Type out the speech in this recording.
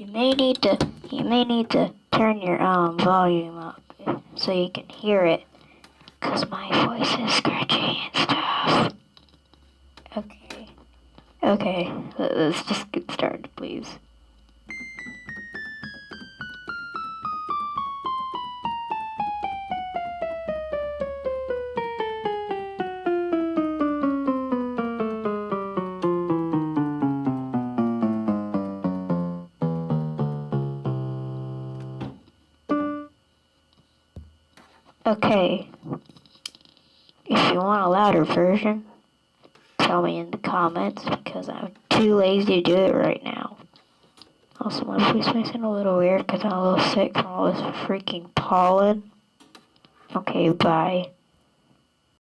You may need to turn your volume up so you can hear it, 'cause my voice is scratchy and stuff. Okay, let's just get started, please. Okay, if you want a louder version, tell me in the comments, because I'm too lazy to do it right now. Also, my voice may sound a little weird because I'm a little sick from all this freaking pollen. Okay, bye.